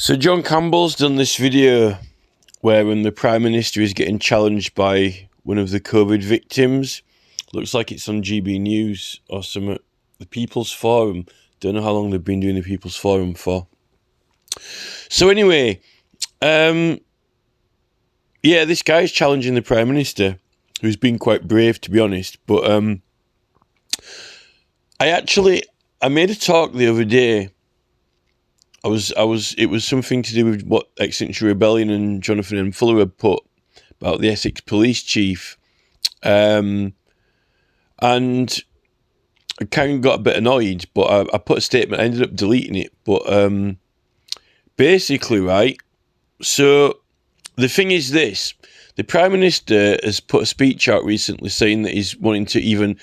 So John Campbell's done this video where the Prime Minister is getting challenged by one of the COVID victims. Looks like it's on GB News or some the People's Forum. Don't know how long they've been doing the People's Forum for. So anyway, yeah, this guy's challenging the Prime Minister, who's been quite brave, to be honest. But I made a talk the other day. It was something to do with what Extinction Rebellion and Jonathan M. Fuller had put about the Essex police chief. And I kind of got a bit annoyed, but I put a statement, I ended up deleting it. But basically, right, so the thing is this, the Prime Minister has put a speech out recently saying that he's wanting to even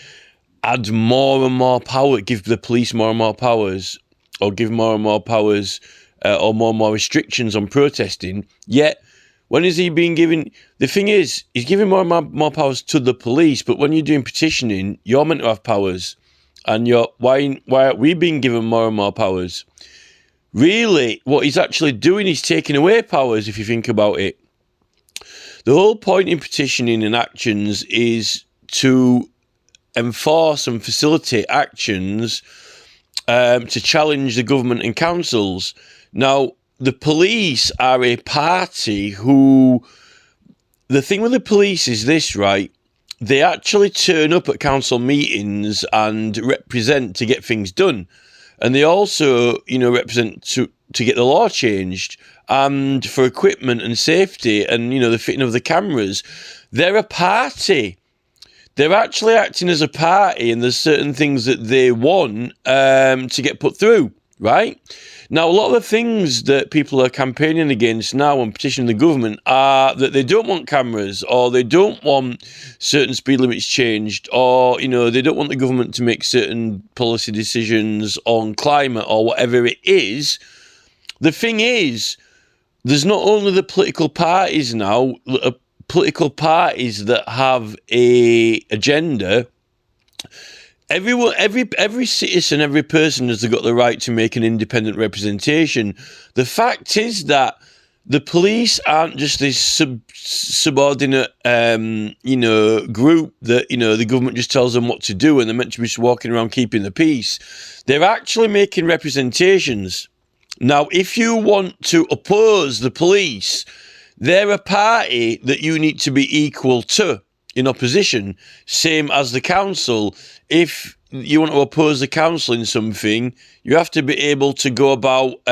add more and more power, give the police more and more powers, or give more and more powers, or more and more restrictions on protesting. Yet, when is he being given? The thing is, he's giving more and more powers to the police, but when you're doing petitioning, you're meant to have powers. And why are we being given more and more powers? Really, what he's actually doing is taking away powers, if you think about it. The whole point in petitioning and actions is to enforce and facilitate actions to challenge the government and councils. Now, the police are a party who... The thing with the police is this, right? They actually turn up at council meetings and represent to get things done. And they also, represent to get the law changed and for equipment and safety and, the fitting of the cameras. They're a party. They're actually acting as a party, and there's certain things that they want to get put through, right? Now, a lot of the things that people are campaigning against now and petitioning the government are that they don't want cameras, or they don't want certain speed limits changed, or, they don't want the government to make certain policy decisions on climate or whatever it is. The thing is, there's not only the political parties now, political parties that have a agenda. Everyone, every citizen, every person has got the right to make an independent representation. The fact is that the police aren't just this subordinate, group that, the government just tells them what to do and they're meant to be just walking around keeping the peace. They're actually making representations. Now, if you want to oppose the police, they're a party that you need to be equal to in opposition, same as the council. If you want to oppose the council in something, you have to be able to go about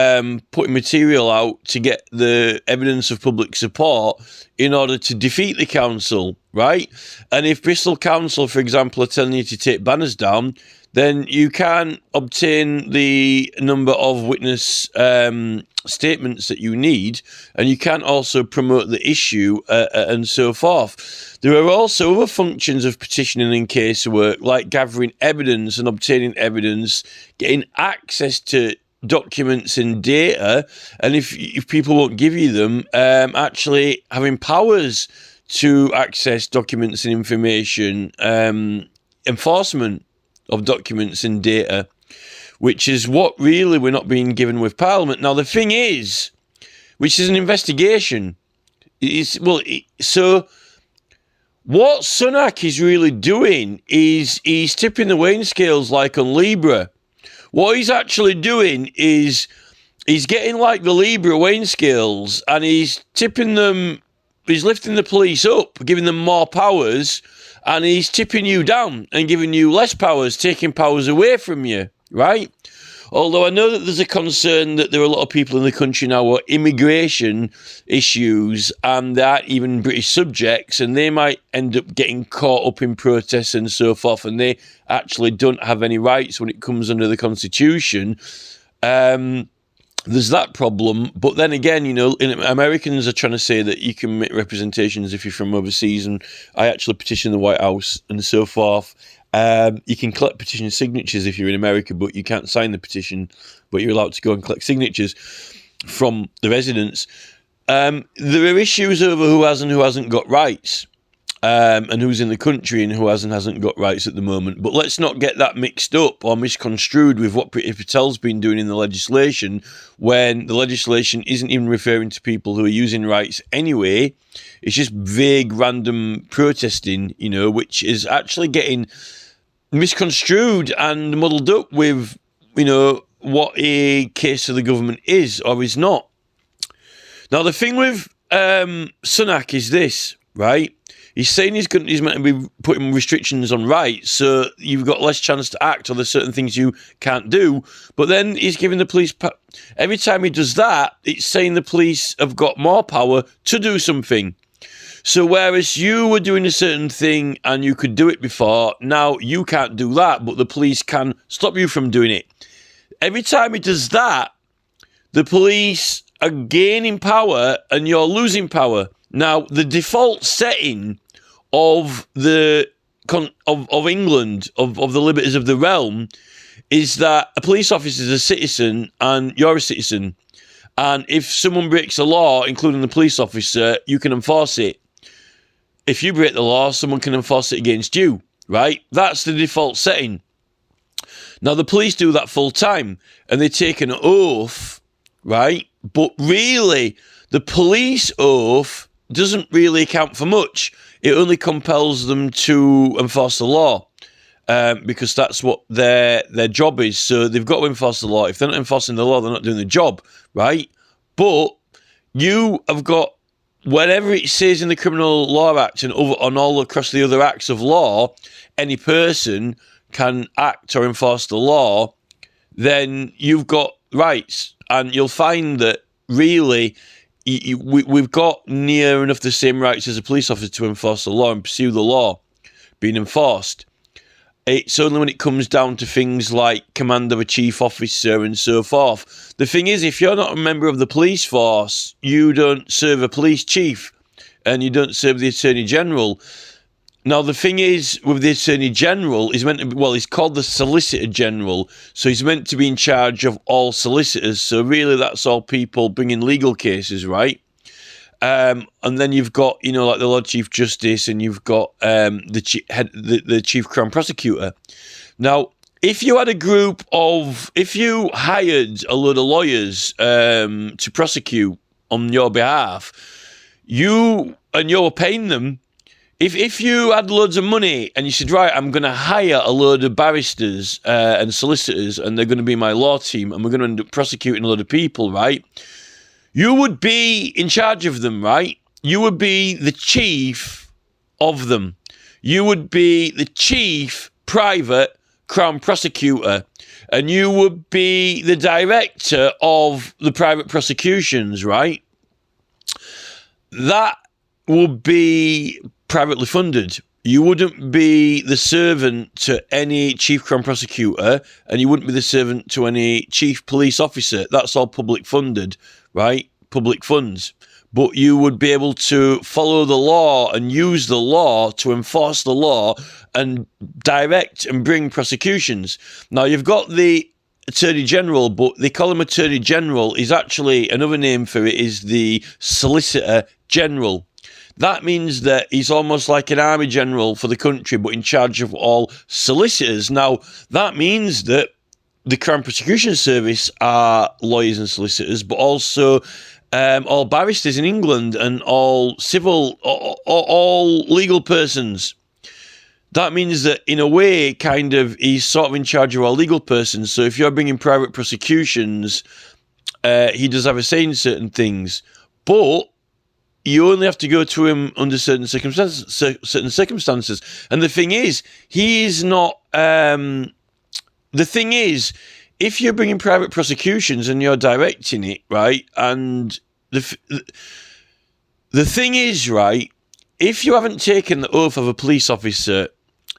putting material out to get the evidence of public support in order to defeat the council, right? And if Bristol Council, for example, are telling you to take banners down, then you can't obtain the number of witness statements that you need, and you can't also promote the issue and so forth. There are also other functions of petitioning and casework, like gathering evidence and obtaining evidence, getting access to documents and data, and if people won't give you them, actually having powers to access documents and information, enforcement of documents and data, which is what really we're not being given with Parliament. Now, the thing is, which is an investigation, so what Sunak is really doing is he's tipping the weighing scales like on Libra. What he's actually doing is he's getting like the Libra weighing scales and he's tipping them, he's lifting the police up, giving them more powers, and he's tipping you down and giving you less powers, taking powers away from you, right? Although I know that there's a concern that there are a lot of people in the country now who are immigration issues and they aren't even British subjects, and they might end up getting caught up in protests and so forth, and they actually don't have any rights when it comes under the Constitution. There's that problem, but then again, Americans are trying to say that you can make representations if you're from overseas, and I actually petitioned the White House and so forth. You can collect petition signatures if you're in America, but you can't sign the petition, but you're allowed to go and collect signatures from the residents. There are issues over who has and who hasn't got rights. and who's in the country and who hasn't got rights at the moment. But let's not get that mixed up or misconstrued with what Priti Patel's been doing in the legislation, when the legislation isn't even referring to people who are using rights anyway. It's just vague, random protesting, which is actually getting misconstrued and muddled up with, what a case of the government is or is not. Now, the thing with Sunak is this, right? He's saying he's meant to be putting restrictions on rights, so you've got less chance to act, or there's certain things you can't do. But then he's giving the police... Every time he does that, it's saying the police have got more power to do something. So whereas you were doing a certain thing and you could do it before, now you can't do that, but the police can stop you from doing it. Every time he does that, the police are gaining power and you're losing power. Now, the default setting of of England, of the liberties of the realm, is that a police officer is a citizen and you're a citizen. And if someone breaks the law, including the police officer, you can enforce it. If you break the law, someone can enforce it against you, right? That's the default setting. Now, the police do that full time and they take an oath, right? But really, the police oath doesn't really count for much. It only compels them to enforce the law because that's what their job is. So they've got to enforce the law. If they're not enforcing the law, they're not doing the job, right? But you have got whatever it says in the Criminal Law Act and on all across the other acts of law, any person can act or enforce the law, then you've got rights. And you'll find that really we've got near enough the same rights as a police officer to enforce the law and pursue the law being enforced. It's only when it comes down to things like command of a chief officer and so forth. The thing is, if you're not a member of the police force, you don't serve a police chief and you don't serve the Attorney General. Now, the thing is, with the Attorney General, he's meant to be, he's called the Solicitor General, so he's meant to be in charge of all solicitors. So really, that's all people bringing legal cases, right? And then you've got, like the Lord Chief Justice, and you've got the Chief Crown Prosecutor. Now, if you hired a load of lawyers to prosecute on your behalf, you were paying them. If you had loads of money and you said, right, I'm going to hire a load of barristers and solicitors and they're going to be my law team and we're going to end up prosecuting a load of people, right? You would be in charge of them, right? You would be the chief of them. You would be the chief private Crown Prosecutor and you would be the director of the private prosecutions, right? That would be privately funded. You wouldn't be the servant to any chief Crown Prosecutor and you wouldn't be the servant to any chief police officer. That's all public funded, right? Public funds. But you would be able to follow the law and use the law to enforce the law and direct and bring prosecutions. Now, you've got the Attorney General, but they call him Attorney General. Is actually another name for it is the Solicitor General. That means that he's almost like an army general for the country, but in charge of all solicitors. Now, that means that the Crown Prosecution Service are lawyers and solicitors, but also all barristers in England and all civil, all legal persons. That means that, in a way, kind of, he's sort of in charge of all legal persons. So if you're bringing private prosecutions, he does have a say in certain things. But you only have to go to him under certain circumstances. And the thing is, he is not... the thing is, if you're bringing private prosecutions and you're directing it, right, and the thing is, right, if you haven't taken the oath of a police officer,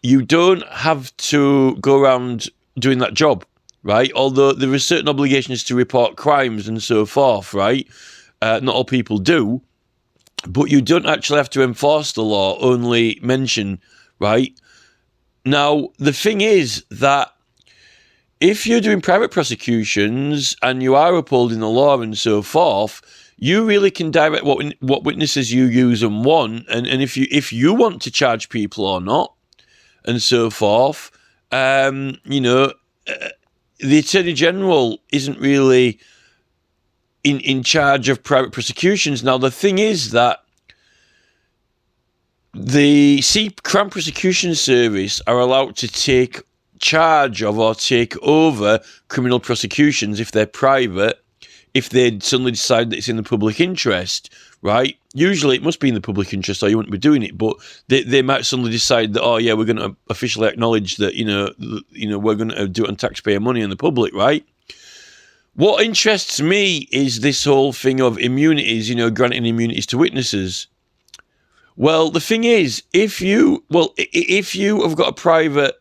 you don't have to go around doing that job, right? Although there are certain obligations to report crimes and so forth, right? Not all people do. But you don't actually have to enforce the law, only mention, right? Now, the thing is that if you're doing private prosecutions and you are upholding the law and so forth, you really can direct what witnesses you use and want, and if you want to charge people or not, and so forth. The Attorney General isn't really in charge of private prosecutions. Now, the thing is that the Crown Prosecution Service are allowed to take charge of or take over criminal prosecutions if they're private, if they suddenly decide that it's in the public interest, right? Usually it must be in the public interest or you wouldn't be doing it, but they might suddenly decide that, oh yeah, we're going to officially acknowledge that, we're going to do it on taxpayer money in the public, right? What interests me is this whole thing of immunities, granting immunities to witnesses. Well, the thing is, if you have got a private,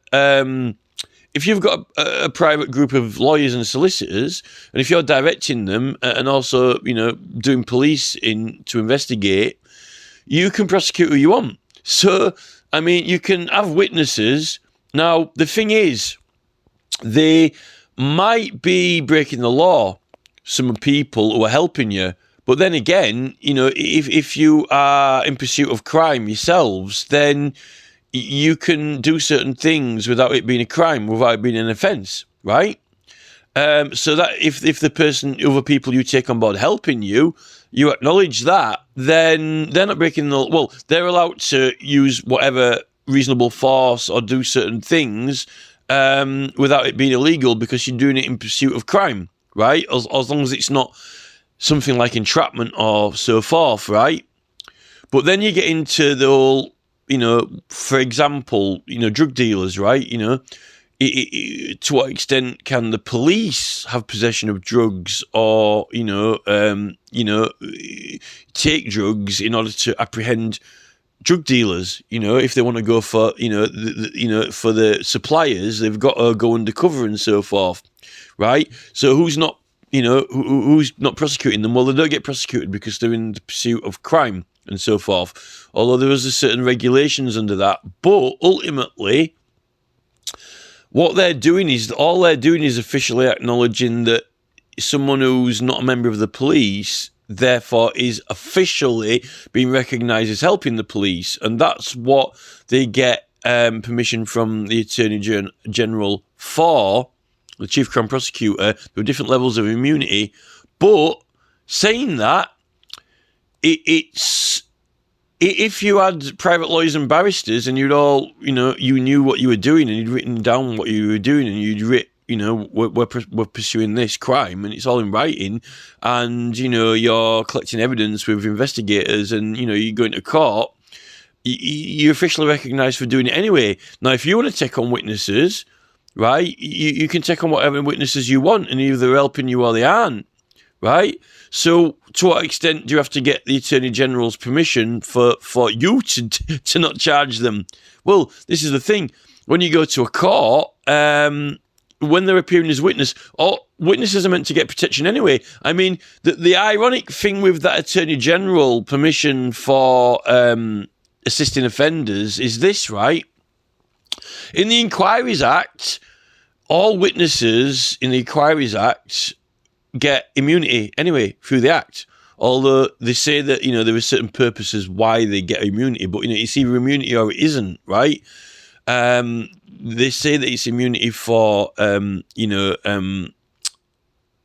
if you've got a private group of lawyers and solicitors, and if you're directing them and also, doing police to investigate, you can prosecute who you want. So, I mean, you can have witnesses. Now, the thing is, they might be breaking the law, some people who are helping you. But then again, if you are in pursuit of crime yourselves, then you can do certain things without it being a crime, without it being an offence, right? So that if the other people you take on board helping you, you acknowledge that, then they're not breaking the law. Well, they're allowed to use whatever reasonable force or do certain things without it being illegal because you're doing it in pursuit of crime, right? As long as it's not something like entrapment or so forth, right? But then you get into the whole, for example, drug dealers, right? To what extent can the police have possession of drugs or, take drugs in order to apprehend drug dealers? If they want to go for, for the suppliers, they've got to go undercover and so forth, right? So who's not prosecuting them? Well, they don't get prosecuted because they're in the pursuit of crime and so forth. Although there was a certain regulations under that. But ultimately, what they're doing is officially acknowledging that someone who's not a member of the police, therefore, is officially being recognised as helping the police. And that's what they get permission from the Attorney General for, the Chief Crown Prosecutor. There are different levels of immunity. But saying that, it's if you had private lawyers and barristers and you'd all, you knew what you were doing and you'd written down what you were doing and you'd written, we're pursuing this crime and it's all in writing and, you're collecting evidence with investigators and, you're going to court, you're officially recognised for doing it anyway. Now, if you want to take on witnesses, right, you can take on whatever witnesses you want and either they're helping you or they aren't, right? So, to what extent do you have to get the Attorney General's permission for you to not charge them? Well, this is the thing. When you go to a court, when they're appearing as witness, all witnesses are meant to get protection anyway. I mean, the ironic thing with that Attorney General permission for assisting offenders is this, right? In the Inquiries Act, all witnesses in the Inquiries Act get immunity anyway through the Act. Although they say that, there are certain purposes why they get immunity, but, it's either immunity or it isn't, right? They say that it's immunity for,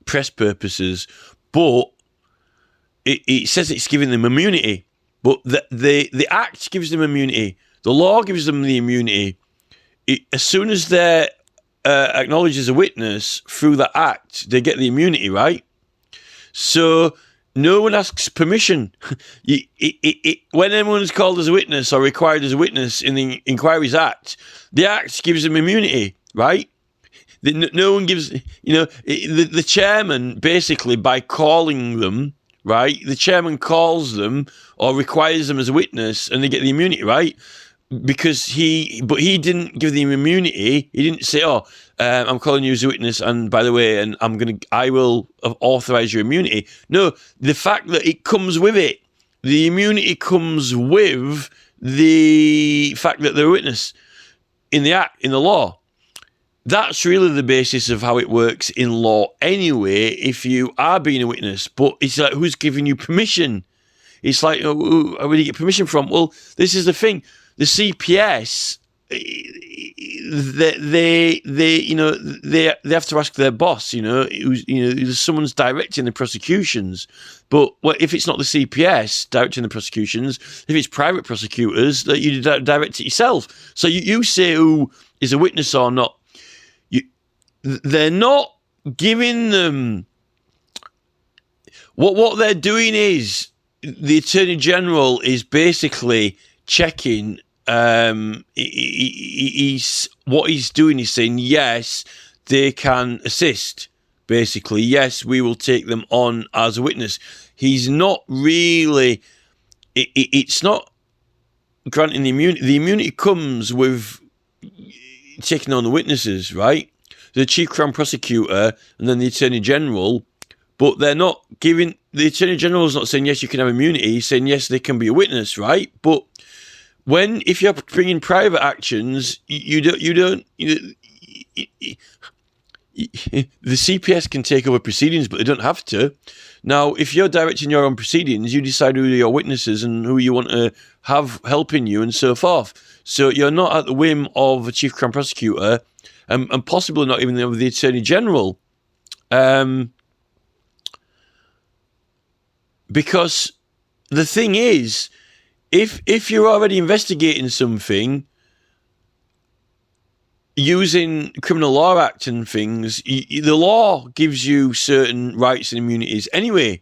press purposes, but it says it's giving them immunity. But the Act gives them immunity. The law gives them the immunity. As soon as they're acknowledged as a witness through the Act, they get the immunity, right? So no one asks permission. When anyone is called as a witness or required as a witness in the Inquiries Act, the Act gives them immunity, right? No one gives, the chairman basically, by calling them, right? The chairman calls them or requires them as a witness and they get the immunity, right? Because he didn't give them immunity. He didn't say, I'm calling you as a witness, and by the way, and I will authorize your immunity. No, the fact that it comes with it, the immunity comes with the fact that they're a witness in the Act, in the law. that's really the basis of how it works in law anyway, if you are being a witness. But it's like, who's giving you permission? It's like, where do you get permission from? Well, this is the thing. The CPS, they have to ask their boss, someone's directing the prosecutions. But if it's not the CPS directing the prosecutions, if it's private prosecutors, that you direct it yourself. So you say who is a witness or not. They're not giving them. What they're doing is, the Attorney General is basically checking. What he's doing is saying, yes, they can assist. Basically, yes, we will take them on as a witness. He's not really. It's not granting the immunity. The immunity comes with taking on the witnesses, right? The Chief Crown Prosecutor and then the Attorney General. But they're not giving. The Attorney General is not saying yes, you can have immunity. He's saying yes, they can be a witness, right? But if you're bringing private actions, the CPS can take over proceedings, but they don't have to. Now, if you're directing your own proceedings, you decide who are your witnesses and who you want to have helping you and so forth. So you're not at the whim of a Chief Crown Prosecutor, and possibly not even of the Attorney General. Because the thing is, if you're already investigating something using Criminal Law Act and things, the law gives you certain rights and immunities anyway,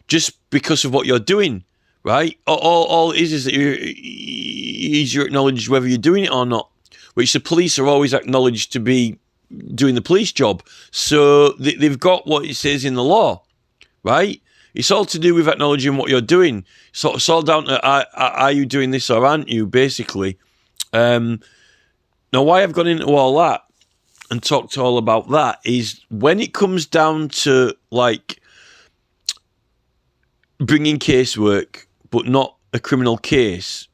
just because of what you're doing, right? All it is that you're acknowledged whether you're doing it or not, which the police are always acknowledged to be doing the police job. So they've got what it says in the law, right? It's all to do with acknowledging what you're doing. So it's all down to, are you doing this or aren't you, basically. Now, why I've gone into all that and talked all about that is when it comes down to, like, bringing casework, but not a criminal case,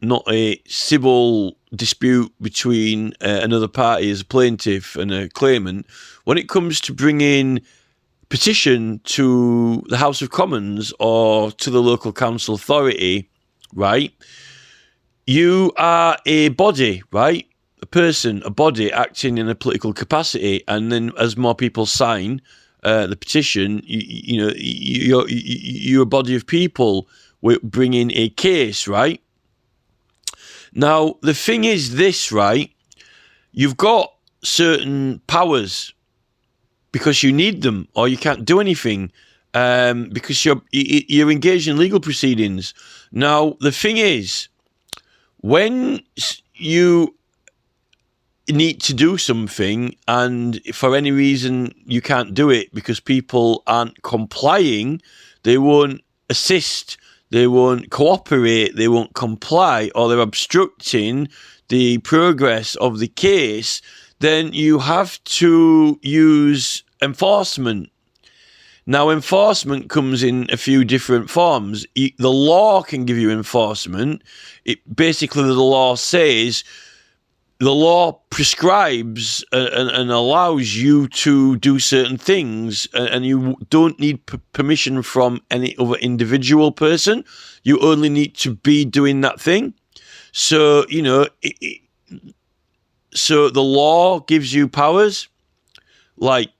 not a civil dispute between another party as a plaintiff and a claimant, when it comes to bringing petition to the House of Commons or to the local council authority, right? You are a body, right? A body acting in a political capacity, and then as more people sign the petition, you're a body of people bringing a case, right? Now, the thing is this, right? You've got certain powers because you need them, or you can't do anything because you're engaged in legal proceedings. Now, the thing is, when you need to do something and for any reason you can't do it because people aren't complying, they won't assist, they won't cooperate, they won't comply, or they're obstructing the progress of the case, then you have to use enforcement. Now, enforcement comes in a few different forms. The law can give you enforcement. Basically, the law says, the law prescribes and allows you to do certain things, and you don't need permission from any other individual person. You only need to be doing that thing. So, so the law gives you powers. Like,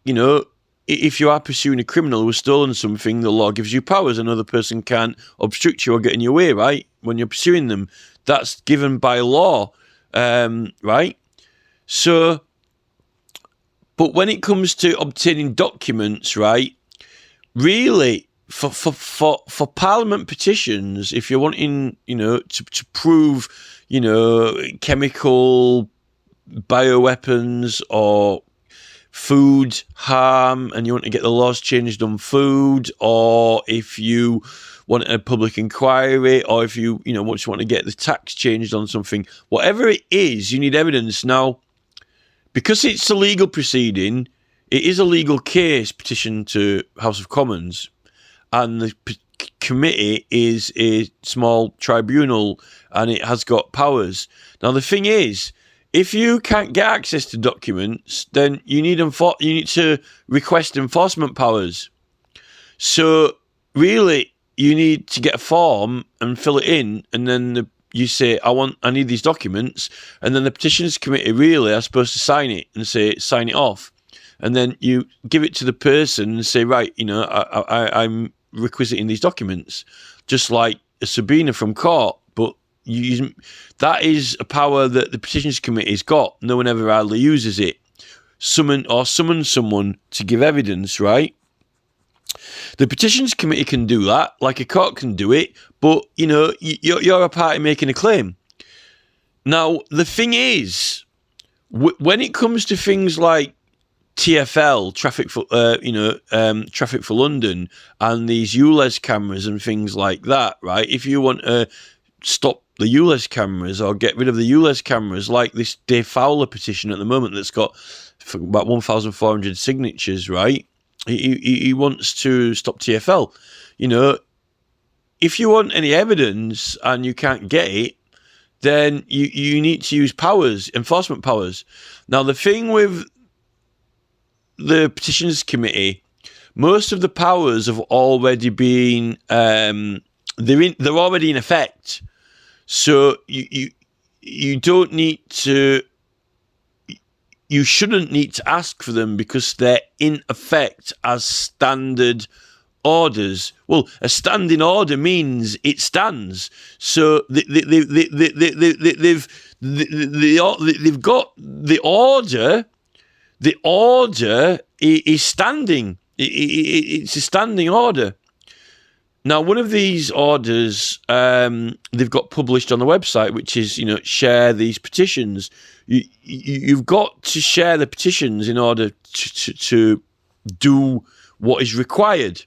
if you are pursuing a criminal who has stolen something, the law gives you powers. Another person can't obstruct you or get in your way, right? When you're pursuing them, that's given by law, right? So, but when it comes to obtaining documents, right? Really, for Parliament petitions, if you're wanting, to prove, chemical bioweapons or food harm, and you want to get the laws changed on food, or if you want a public inquiry, or if you want to get the tax changed on something, whatever it is, you need evidence. Now, because it's a legal proceeding, it is a legal case, petition to House of Commons, and the committee is a small tribunal, and it has got powers. Now, the thing is, if you can't get access to documents, then you need to request enforcement powers. So really, you need to get a form and fill it in, and then you say, I need these documents, and then the petitions committee really are supposed to sign it and say, sign it off. And then you give it to the person and say, right, I'm requisiting these documents, just like a subpoena from court. But that is a power that the petitions committee's got. No one ever hardly uses it. Summon someone to give evidence, right? The petitions committee can do that, like a court can do it, but, you're a party making a claim. Now, the thing is, when it comes to things like TfL, Traffic for London, and these ULEZ cameras and things like that, right? If you want to stop the ULEZ cameras or get rid of the ULEZ cameras, like this Dave Fowler petition at the moment that's got about 1,400 signatures, right? He wants to stop TfL. If you want any evidence and you can't get it, then you need to use powers, enforcement powers. Now, the thing with the petitions committee, most of the powers have already been they're already in effect. So you don't need to. You shouldn't need to ask for them because they're in effect as standard orders. Well, a standing order means it stands. So they've got the order. The order is standing. It's a standing order. Now, one of these orders they've got published on the website, which is, share these petitions. You've got to share the petitions in order to do what is required.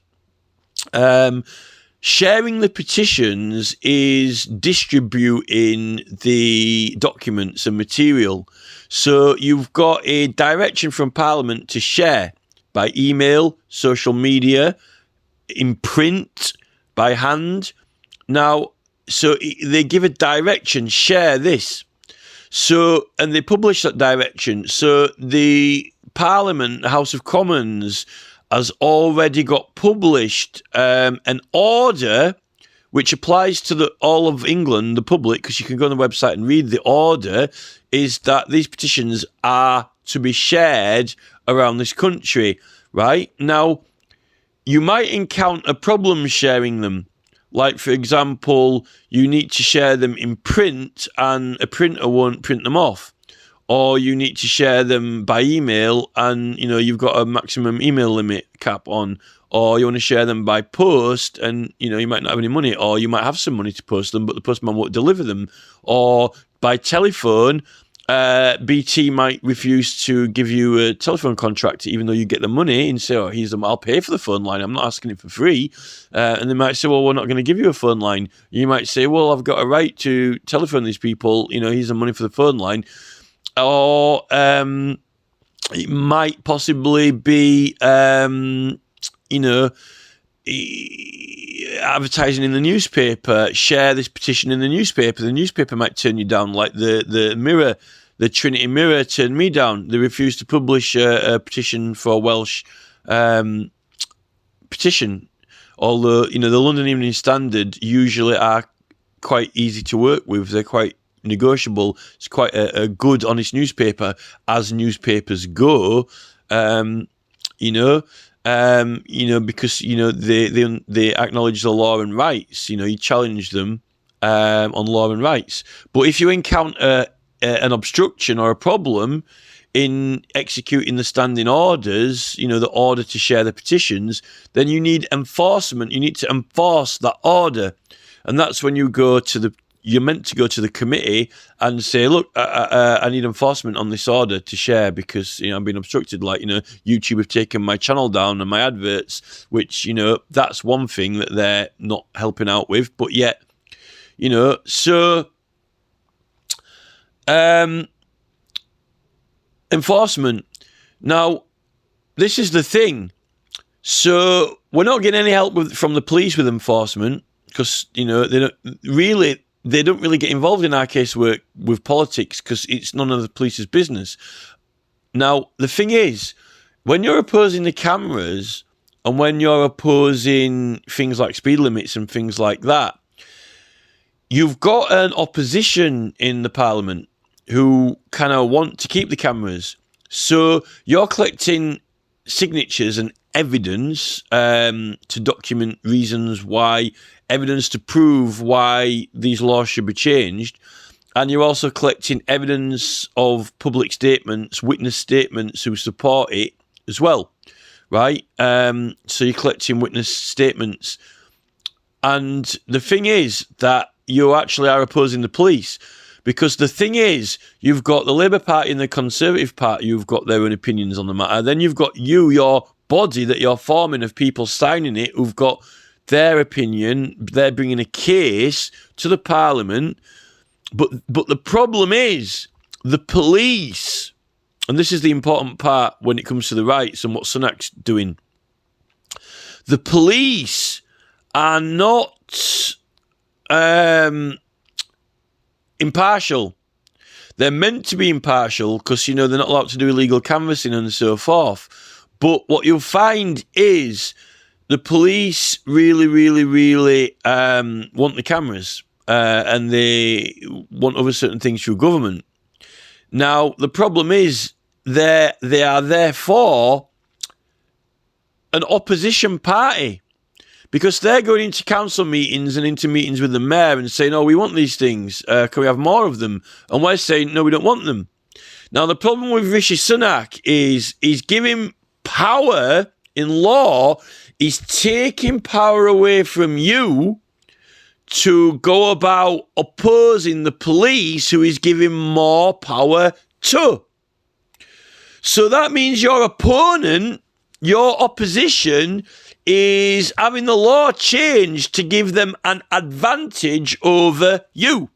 Sharing the petitions is distributing the documents and material. So you've got a direction from Parliament to share by email, social media, in print, by hand. Now, so they give a direction, share this. So, and they publish that direction. So the Parliament, the House of Commons, has already got published an order which applies to all of England, the public, because you can go on the website and read the order, is that these petitions are to be shared around this country, right? Now, you might encounter problems sharing them. Like, for example, you need to share them in print and a printer won't print them off. Or you need to share them by email and, you've got a maximum email limit cap on. Or you want to share them by post and, you might not have any money. Or you might have some money to post them, but the postman won't deliver them. Or by telephone, BT might refuse to give you a telephone contract, even though you get the money, and say, I'll pay for the phone line. I'm not asking it for free. And they might say, well, we're not going to give you a phone line. You might say, well, I've got a right to telephone these people. Here's the money for the phone line. Or it might possibly be, advertising in the newspaper. Share this petition in the newspaper. The newspaper might turn you down, like the Mirror. The Trinity Mirror turned me down. They refused to publish a petition for a Welsh petition. Although, the London Evening Standard usually are quite easy to work with. They're quite negotiable. It's quite a good, honest newspaper, as newspapers go. Because they acknowledge the law and rights. You challenge them on law and rights. But if you encounter an obstruction or a problem in executing the standing orders, the order to share the petitions, then you need enforcement. You need to enforce that order. And that's when you're meant to go to the committee and say, look, I need enforcement on this order to share because, I'm being obstructed. Like, YouTube have taken my channel down and my adverts, which, that's one thing that they're not helping out with. But yet, so enforcement. Now, this is the thing. So we're not getting any help from the police with enforcement because, they don't really, they don't really get involved in our casework with politics because it's none of the police's business. Now, the thing is, when you're opposing the cameras and when you're opposing things like speed limits and things like that, you've got an opposition in the parliament who kind of want to keep the cameras. So you're collecting signatures and evidence to document reasons why, evidence to prove why these laws should be changed. And you're also collecting evidence of public statements, witness statements who support it as well, right? So you're collecting witness statements. And the thing is that you actually are opposing the police. Because the thing is, you've got the Labour Party and the Conservative Party who've got their own opinions on the matter. Then you've got your body that you're forming of people signing it who've got their opinion. They're bringing a case to the Parliament. But the problem is the police, and this is the important part when it comes to the rights and what Sunak's doing. The police are not impartial. They're meant to be impartial because, they're not allowed to do illegal canvassing and so forth. But what you'll find is the police really, really, really want the cameras. And they want other certain things through government. Now, the problem is they are therefore an opposition party because they're going into council meetings and into meetings with the mayor and saying, we want these things. Can we have more of them? And we're saying, no, we don't want them. Now, the problem with Rishi Sunak is he's giving power in law. He's taking power away from you to go about opposing the police who is giving more power to. So that means your opponent, your opposition, is having the law changed to give them an advantage over you.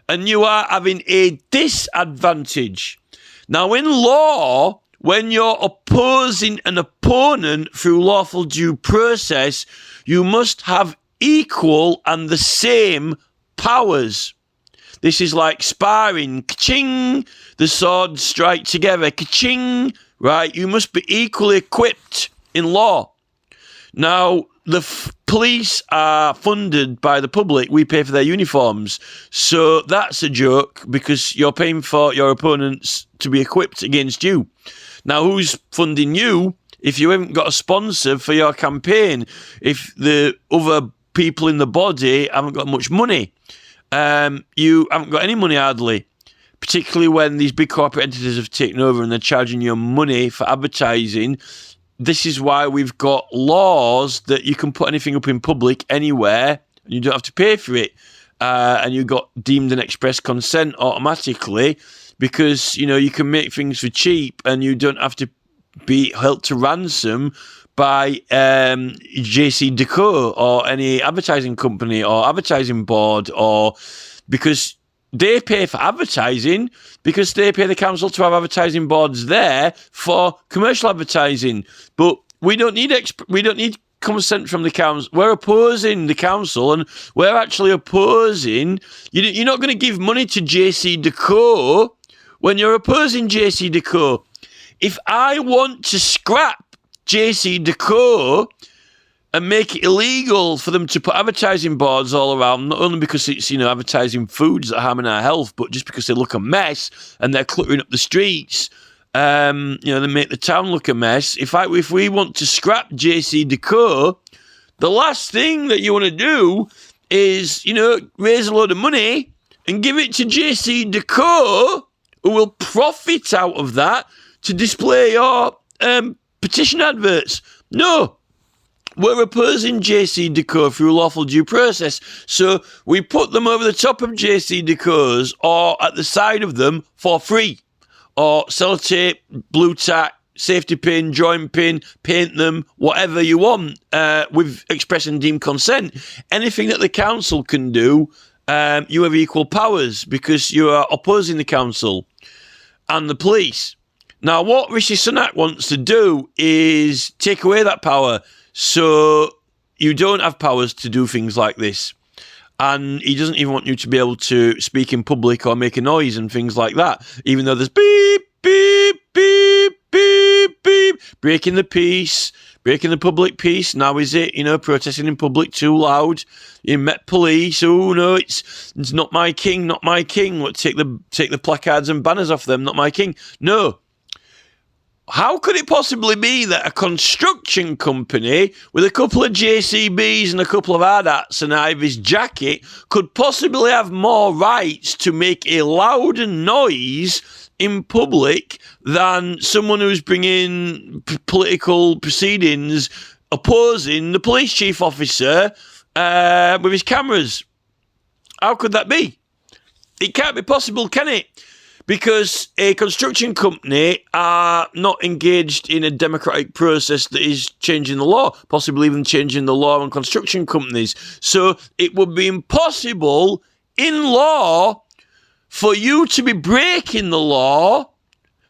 And you are having a disadvantage. Now, in law, when you're opposing an opponent through lawful due process, you must have equal and the same powers. This is like sparring. Ka-ching! The swords strike together. Ka-ching! Right? You must be equally equipped in law. Now, the police are funded by the public. We pay for their uniforms. So that's a joke because you're paying for your opponents to be equipped against you. Now, who's funding you if you haven't got a sponsor for your campaign? If the other people in the body haven't got much money. You haven't got any money hardly, particularly when these big corporate entities have taken over and they're charging you money for advertising. This is why we've got laws that you can put anything up in public anywhere and you don't have to pay for it. And you got deemed an express consent automatically because, you can make things for cheap and you don't have to be held to ransom by JCDecaux or any advertising company or advertising board, or because they pay for advertising because they pay the council to have advertising boards there for commercial advertising. But we don't need consent from the council. We're opposing the council, and we're actually opposing. You're not going to give money to JCDecaux when you're opposing JCDecaux. If I want to scrap JCDecaux and make it illegal for them to put advertising boards all around, not only because it's, advertising foods that are harming our health, but just because they look a mess and they're cluttering up the streets, they make the town look a mess. If we want to scrap JCDecaux, the last thing that you want to do is, raise a load of money and give it to JCDecaux, who will profit out of that to display your petition adverts. No, we're opposing JCDecaux through lawful due process. So we put them over the top of JCDecaux's or at the side of them for free. Or sellotape, blue tack, safety pin, join pin, paint them, whatever you want with express and deemed consent. Anything that the council can do, you have equal powers because you are opposing the council and the police. Now, what Rishi Sunak wants to do is take away that power so you don't have powers to do things like this. and he doesn't even want you to be able to speak in public or make a noise and things like that, even though there's beep, beep, beep, beep, beep, breaking the peace, breaking the public peace. Now is it, protesting in public too loud? You met police. Oh no, it's not my king, not my king. What, take the placards and banners off them, not my king. No. How could it possibly be that a construction company with a couple of JCBs and a couple of hard hats and Ivy's jacket could possibly have more rights to make a louder noise in public than someone who's bringing political proceedings opposing the police chief officer with his cameras? How could that be? It can't be possible, can it? Because a construction company are not engaged in a democratic process that is changing the law, possibly even changing the law on construction companies. So it would be impossible in law for you to be breaking the law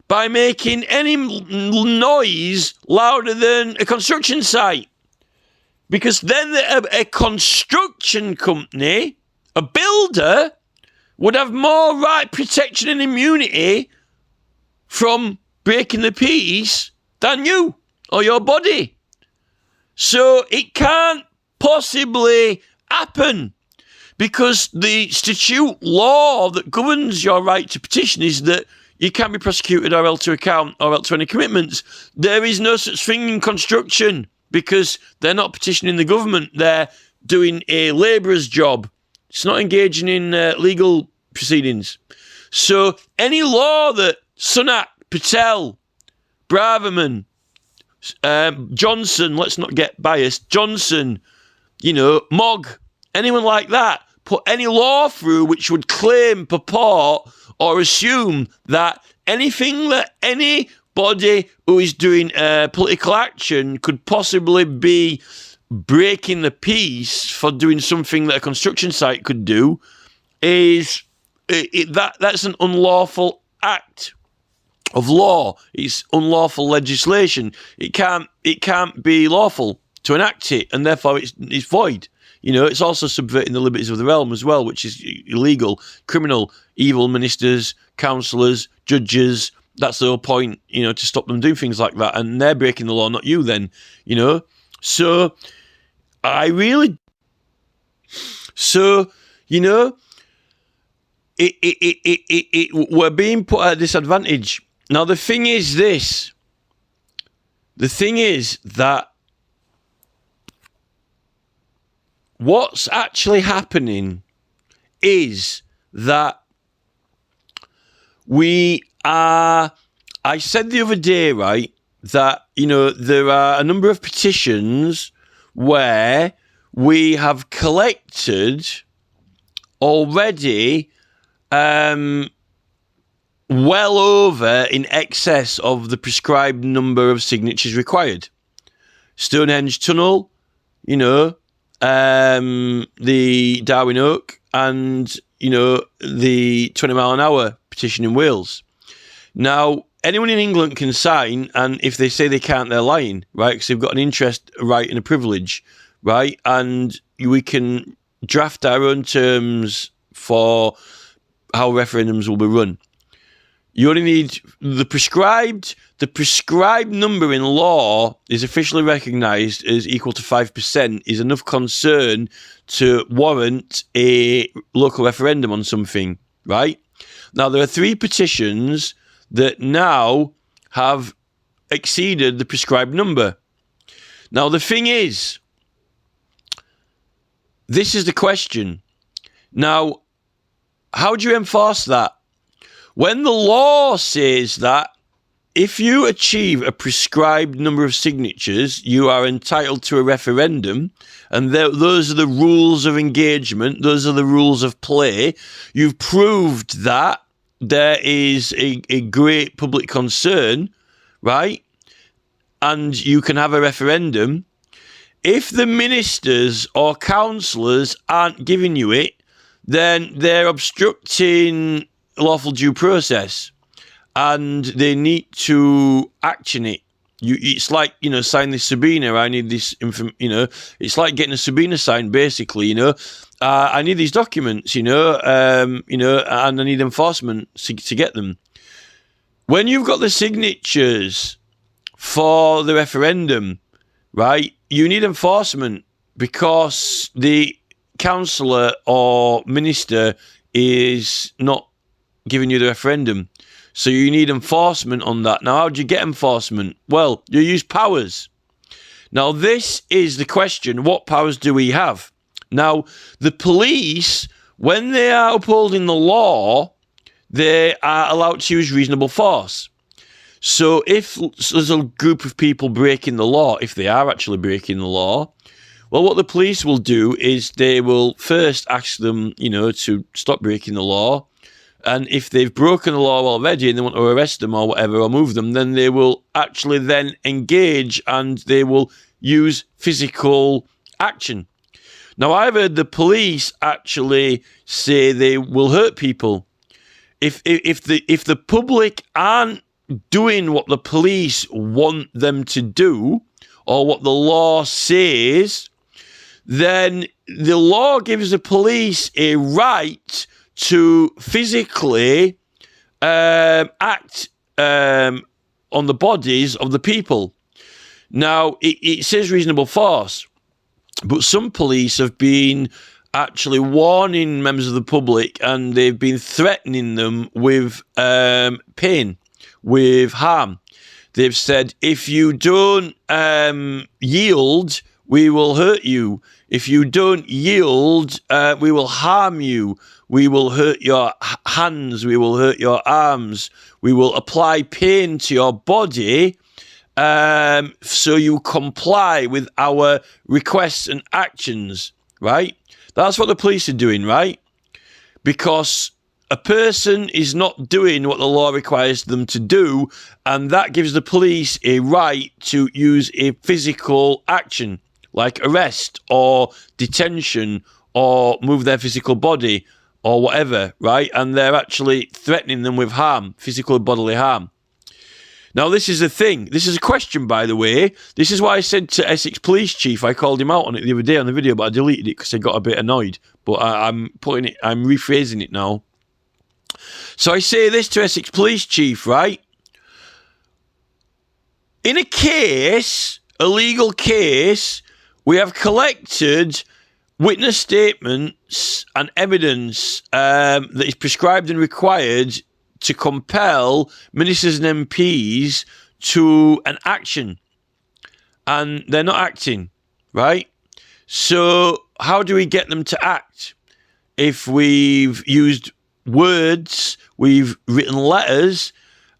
by making any noise louder than a construction site. Because then a construction company, a builder, would have more right protection and immunity from breaking the peace than you or your body. So it can't possibly happen, because the statute law that governs your right to petition is that you can't be prosecuted or held to account or held to any commitments. There is no such thing in construction, because they're not petitioning the government. They're doing a labourer's job. It's not engaging in legal proceedings. So any law that Sunak, Patel, Braverman, Johnson, let's not get biased, Johnson, Mogg, anyone like that, put any law through which would claim, purport, or assume that anything that anybody who is doing political action could possibly be breaking the peace for doing something that a construction site could do is that's an unlawful act of law. It's unlawful legislation. It can't be lawful to enact it, and therefore it's void. It's also subverting the liberties of the realm as well, which is illegal, criminal, evil ministers, councillors, judges. That's the whole point, to stop them doing things like that. And they're breaking the law, not you then, So, we're being put at a disadvantage. Now, the thing is this. The thing is that what's actually happening is that I said the other day, right, that, there are a number of petitions where we have collected already well over in excess of the prescribed number of signatures required. Stonehenge Tunnel, the Darwin Oak, and, the 20 mile an hour petition in Wales. Now, anyone in England can sign, and if they say they can't, they're lying, right? Because they've got an interest, a right, and a privilege, right? And we can draft our own terms for how referendums will be run. You only need the prescribed number in law is officially recognised as equal to 5% is enough concern to warrant a local referendum on something, right? Now, there are 3 petitions that now have exceeded the prescribed number. Now, the thing is, this is the question. Now, how do you enforce that? When the law says that if you achieve a prescribed number of signatures, you are entitled to a referendum, and those are the rules of engagement, those are the rules of play, you've proved that there is a great public concern, right? And you can have a referendum. If the ministers or councillors aren't giving you it, then they're obstructing lawful due process, and they need to action it, It's like, sign this subpoena. I need this, it's like getting a subpoena signed, basically, I need these documents, and I need enforcement to get them. When you've got the signatures for the referendum, right, you need enforcement because the councillor or minister is not giving you the referendum. So you need enforcement on that. Now, how do you get enforcement? Well, you use powers. Now, this is the question. What powers do we have? Now, the police, when they are upholding the law, they are allowed to use reasonable force. So if there's a group of people breaking the law, if they are actually breaking the law, well, what the police will do is they will first ask them, to stop breaking the law. And if they've broken the law already and they want to arrest them or whatever, or move them, then they will actually then engage and they will use physical action. Now, I've heard the police actually say they will hurt people. If the public aren't doing what the police want them to do or what the law says, then the law gives the police a right to physically act on the bodies of the people. Now, it says reasonable force, but some police have been actually warning members of the public and they've been threatening them with pain, with harm. They've said, if you don't yield, we will hurt you. If you don't yield, we will harm you. We will hurt your hands. We will hurt your arms. We will apply pain to your body so you comply with our requests and actions, right? That's what the police are doing, right? Because a person is not doing what the law requires them to do, and that gives the police a right to use a physical action, like arrest or detention or move their physical body or whatever, right? And they're actually threatening them with harm, physical and bodily harm. Now, this is the thing. This is a question, by the way. This is why I said to Essex Police Chief, I called him out on it the other day on the video, but I deleted it because I got a bit annoyed. But I'm rephrasing it now. So I say this to Essex Police Chief, right? In a case, a legal case, we have collected witness statements and evidence that is prescribed and required to compel ministers and MPs to an action. And they're not acting, right? So how do we get them to act? If we've used words, we've written letters,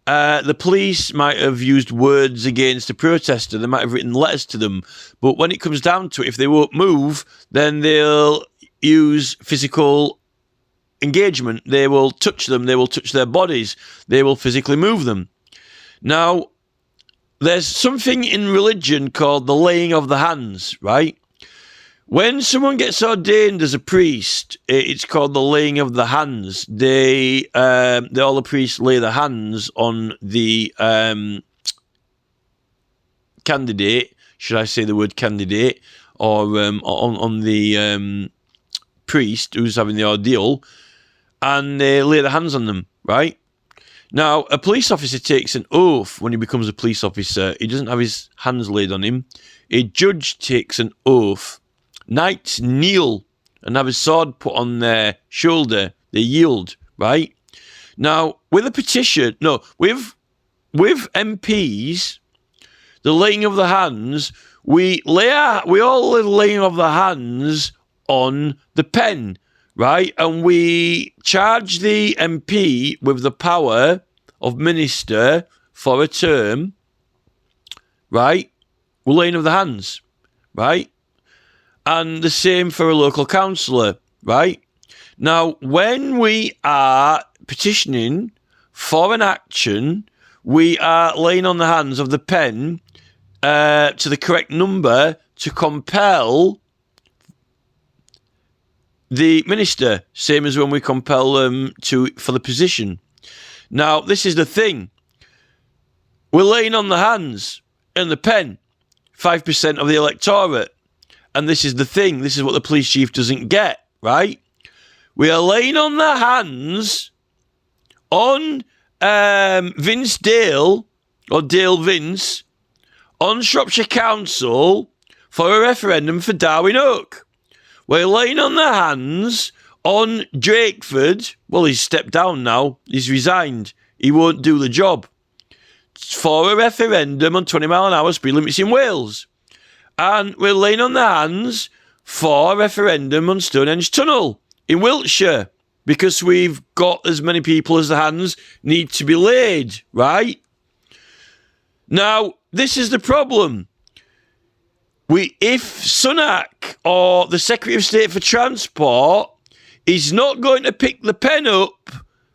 the police might have used words against a protester. They might have written letters to them. But when it comes down to it, if they won't move, then they'll use physical engagement. They will touch them. They will touch their bodies. They will physically move them. Now, there's something in religion called the laying of the hands, right? When someone gets ordained as a priest, it's called the laying of the hands. All the priests lay their hands on the candidate. Should I say the word candidate? Or on the priest who's having the ordeal, and they lay their hands on them, right? Now, a police officer takes an oath when he becomes a police officer. He doesn't have his hands laid on him. A judge takes an oath. Knights kneel and have a sword put on their shoulder. They yield, right? Now, with MPs, the laying of the hands, we all lay the laying of the hands on the pen, right? And we charge the MP with the power of minister for a term, right? We're laying of the hands, right? And the same for a local councillor, right? Now, when we are petitioning for an action, we are laying on the hands of the pen to the correct number to compel the minister, same as when we compel them for the position. Now, this is the thing. We're laying on the hands. and Le Pen, 5% of the electorate. And this is the thing. This is what the police chief doesn't get, right? We are laying on their hands on Vince Dale, or Dale Vince, on Shropshire Council for a referendum for Darwen Oak. We're laying on their hands on Drakeford. Well, he's stepped down now. He's resigned. He won't do the job. For a referendum on 20 mile an hour speed limits in Wales. And we're laying on their hands for a referendum on Stonehenge Tunnel in Wiltshire, because we've got as many people as the hands need to be laid, right? Now, this is the problem. If Sunak, or the Secretary of State for Transport, is not going to pick the pen up,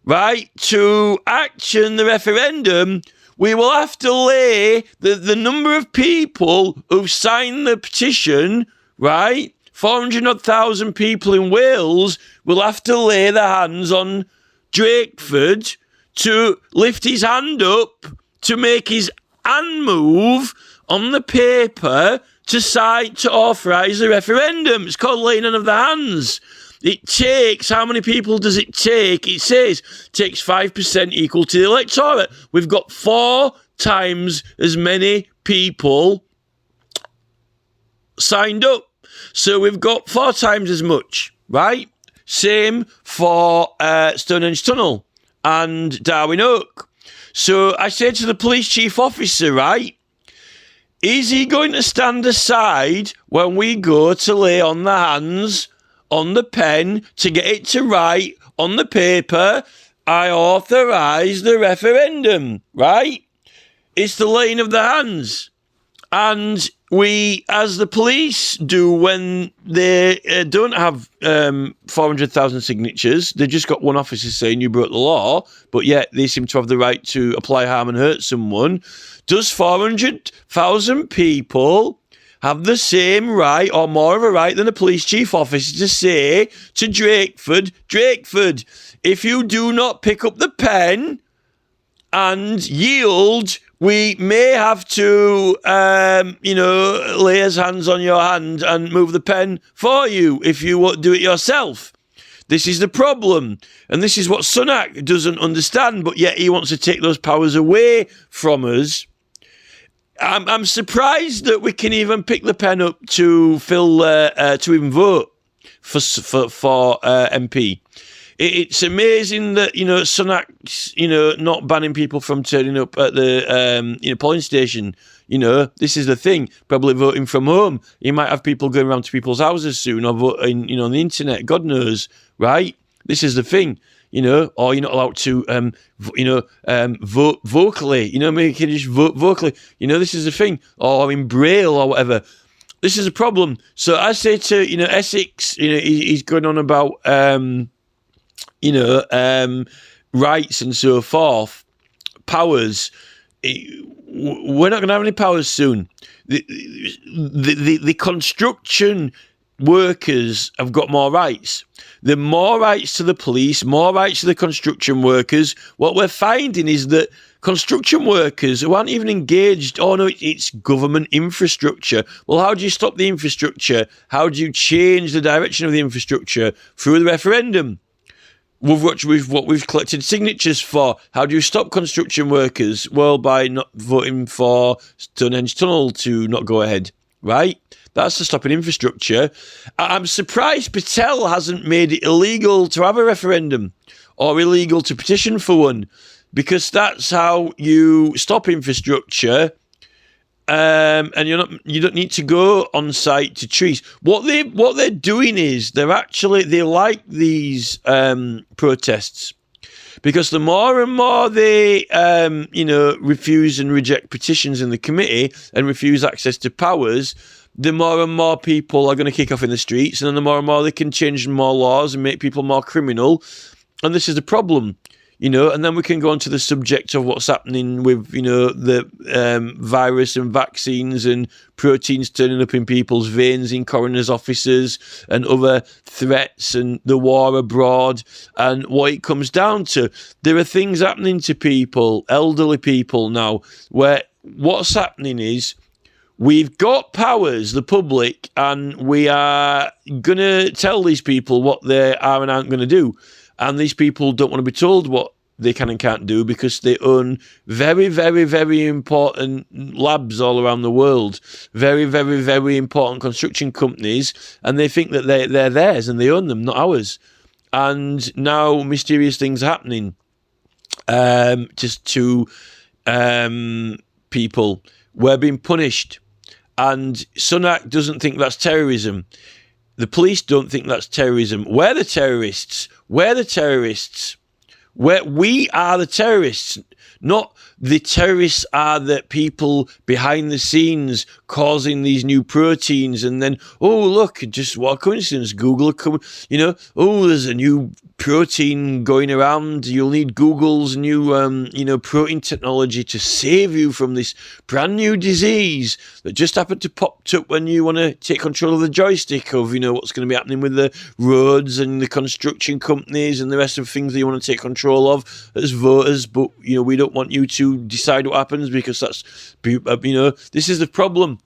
right, to action the referendum, we will have to lay the number of people who've signed the petition, right, 400,000 people in Wales will have to lay their hands on Drakeford to lift his hand up to make his hand move on the paper to sign to authorise the referendum. It's called laying on of the hands. It takes, how many people does it take? It says it takes 5% equal to the electorate. We've got 4 times as many people signed up. So we've got 4 times as much, right? Same for Stonehenge Tunnel and Darwen Oak. So I say to the police chief officer, right, is he going to stand aside when we go to lay on the hands on the pen to get it to write on the paper, I authorise the referendum, right? It's the laying of the hands. And we, as the police do when they don't have 400,000 signatures, they've just got one officer saying you broke the law, but yet they seem to have the right to apply harm and hurt someone. Does 400,000 people have the same right or more of a right than a police chief officer to say to Drakeford, if you do not pick up the pen and yield, we may have to, lay his hands on your hand and move the pen for you if you won't do it yourself. This is the problem. And this is what Sunak doesn't understand, but yet he wants to take those powers away from us. I'm surprised that we can even pick the pen up to to even vote for MP. It's amazing that, Sunak's, not banning people from turning up at the, polling station. This is the thing. Probably voting from home. You might have people going around to people's houses soon or voting, on the internet. God knows, right? This is the thing. Or you're not allowed to, vote vocally. Maybe you can just vote vocally. This is the thing. Or in Braille or whatever. This is a problem. So I say to, Essex, he's going on about, rights and so forth, powers. We're not going to have any powers soon. The construction workers have got more rights. The more rights to the police, more rights to the construction workers. What we're finding is that construction workers who aren't even engaged, it's government infrastructure. Well, how do you stop the infrastructure? How do you change the direction of the infrastructure? Through the referendum. What we've collected signatures for. How do you stop construction workers? Well, by not voting for Stonehenge Tunnel to not go ahead, right? That's to stop an infrastructure. I'm surprised Patel hasn't made it illegal to have a referendum or illegal to petition for one, because that's how you stop infrastructure. And you don't need to go on site to trees. What they're doing is they like these protests, because the more and more they refuse and reject petitions in the committee and refuse access to powers, the more and more people are going to kick off in the streets, and then the more and more they can change more laws and make people more criminal. And this is the problem. And then we can go on to the subject of what's happening with, the virus and vaccines and proteins turning up in people's veins in coroners' offices and other threats and the war abroad and what it comes down to. There are things happening to people, elderly people now, where what's happening is we've got powers, the public, and we are going to tell these people what they are and aren't going to do. And these people don't want to be told what they can and can't do because they own very, very, very important labs all around the world, very, very, very important construction companies, and they think that they're theirs and they own them, not ours. And now mysterious things are happening just to people. We're being punished. And Sunak doesn't think that's terrorism. The police don't think that's terrorism. We're the terrorists. We're the terrorists. We are the terrorists, not the terrorists are the people behind the scenes causing these new proteins. And then, oh, look, just what a coincidence. Google, oh, there's a new protein going around. You'll need Google's new, protein technology to save you from this brand new disease that just happened to pop up when you want to take control of the joystick of, what's going to be happening with the roads and the construction companies and the rest of things that you want to take control of as voters. But, we don't want you to decide what happens because that's, this is the problem.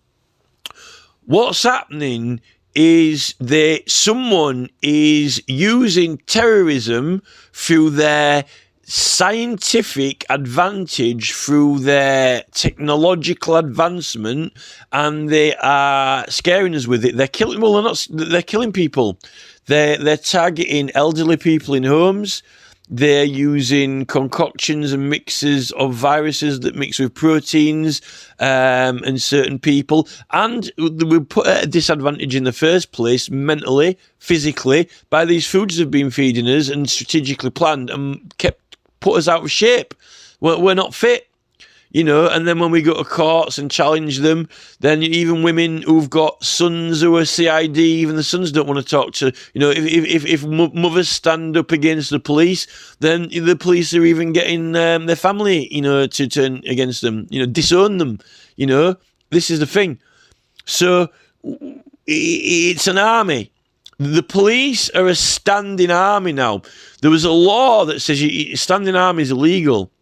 What's happening is that someone is using terrorism through their scientific advantage, through their technological advancement, and they are scaring us with it. They're killing. Well, they're killing people. They're targeting elderly people in homes. They're using concoctions and mixes of viruses that mix with proteins and certain people. And we put at a disadvantage in the first place, mentally, physically, by these foods they've been feeding us and strategically planned and put us out of shape. We're not fit. And then when we go to courts and challenge them, then even women who've got sons who are CID, even the sons don't want to talk to, if mothers stand up against the police, then the police are even getting their family, to turn against them, disown them, this is the thing. So it's an army. The police are a standing army now. There was a law that says standing army is illegal.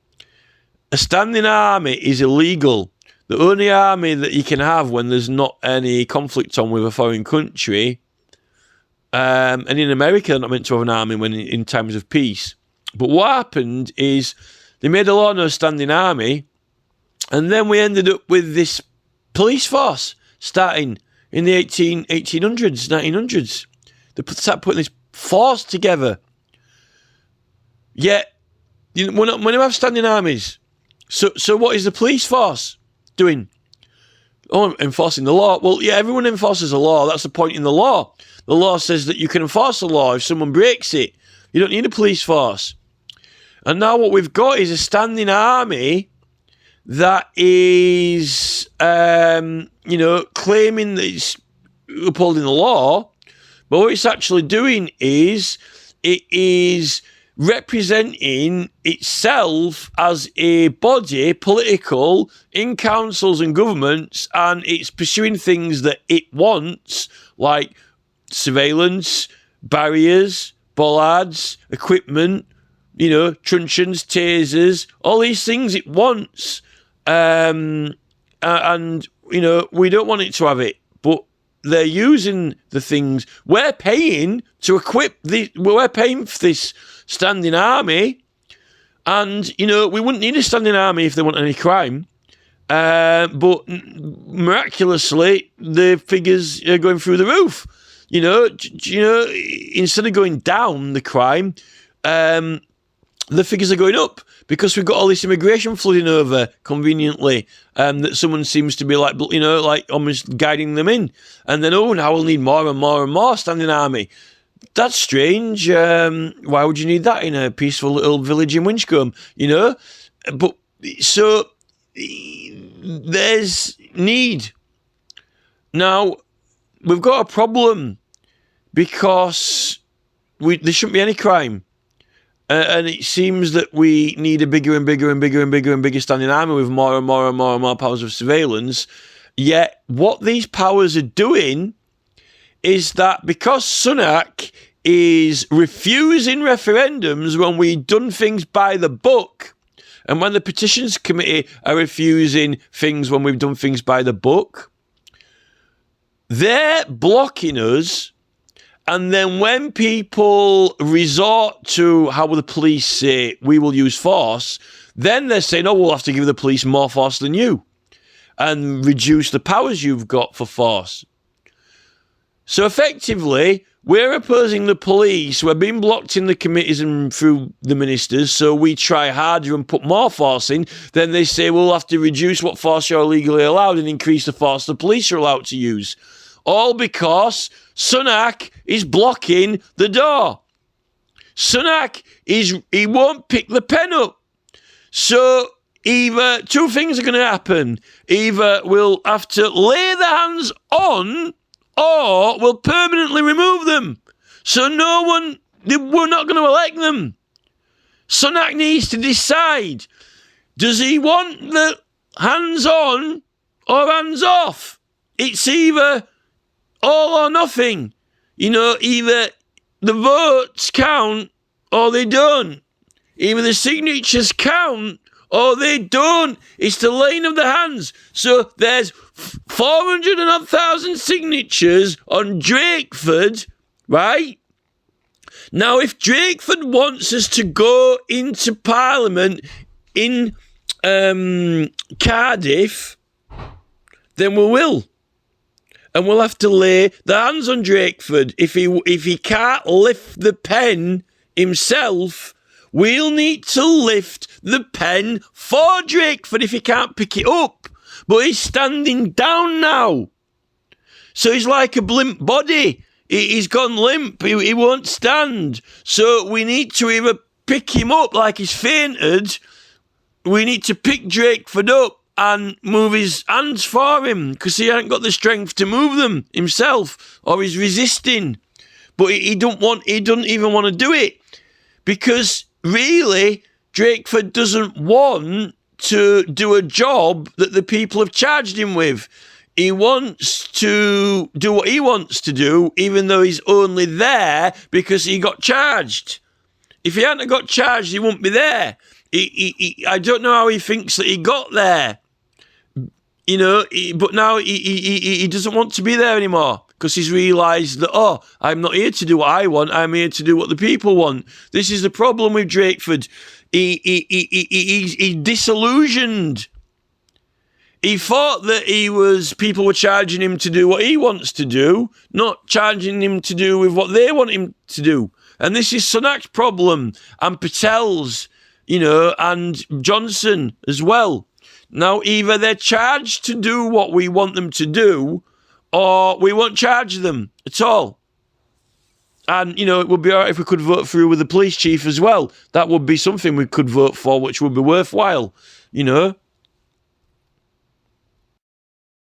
A standing army is illegal. The only army that you can have when there's not any conflict on with a foreign country, and in America they're not meant to have an army when in times of peace. But what happened is they made a law no standing army, and then we ended up with this police force starting in the 1800s, 1900s. They started putting this force together. Yet, when you have standing armies, so what is the police force doing? Oh, enforcing the law. Well, yeah, everyone enforces the law. That's the point in the law. The law says that you can enforce the law if someone breaks it. You don't need a police force. And now what we've got is a standing army that is, claiming that it's upholding the law. But what it's actually doing is it is representing itself as a body, political, in councils and governments, and it's pursuing things that it wants, like surveillance, barriers, bollards, equipment, truncheons, tasers, all these things it wants. And we don't want it to have it, but they're using the things. We're paying to equip we're paying for this standing army, and we wouldn't need a standing army if there weren't any crime. But miraculously, the figures are going through the roof. Instead of going down the crime, the figures are going up because we've got all this immigration flooding over conveniently, that someone seems to be like almost guiding them in. And then, now we'll need more and more and more standing army. That's strange. Why would you need that in a peaceful little village in Winchcombe? But so there's need. Now, we've got a problem because there shouldn't be any crime. And it seems that we need a bigger and bigger and bigger and bigger and bigger standing army with more and more and more and more powers of surveillance. Yet what these powers are doing is that because Sunak is refusing referendums when we've done things by the book And when the petitions committee are refusing things when we've done things by the book, they're blocking us. And then when people resort to how will the police say we will use force, then they're saying, oh, we'll have to give the police more force than you and reduce the powers you've got for force. So effectively, we're opposing the police. We're being blocked in the committees and through the ministers, so we try harder and put more force in. Then they say we'll have to reduce what force you're legally allowed and increase the force the police are allowed to use. All because Sunak is blocking the door. Sunak he won't pick the pen up. So either two things are going to happen. Either we'll have to lay the hands on, or we'll permanently remove them. So we're not going to elect them. Sunak needs to decide. Does he want the hands on or hands off? It's either all or nothing. Either the votes count or they don't. Either the signatures count or they don't. It's the laying of the hands. So there's 400,000 signatures on Drakeford, right? Now, if Drakeford wants us to go into Parliament in Cardiff, then we will. And we'll have to lay the hands on Drakeford. If he can't lift the pen himself, we'll need to lift the pen for Drakeford if he can't pick it up. But he's standing down now. So he's like a blimp body. He's gone limp. He won't stand. So we need to either pick him up like he's fainted. We need to pick Drakeford up and move his hands for him because he hasn't got the strength to move them himself, or he's resisting. But he doesn't even want to do it because really Drakeford doesn't want to do a job that the people have charged him with. He wants to do what he wants to do, even though he's only there because he got charged. If he hadn't got charged, he wouldn't be there. I don't know how he thinks that he got there. But now he doesn't want to be there anymore because he's realised that, I'm not here to do what I want, I'm here to do what the people want. This is the problem with Drakeford. He's disillusioned. He thought that people were charging him to do what he wants to do, not charging him to do with what they want him to do. And this is Sunak's problem, and Patel's, and Johnson as well. Now, either they're charged to do what we want them to do, or we won't charge them at all. And, it would be all right if we could vote through with the police chief as well. That would be something we could vote for, which would be worthwhile,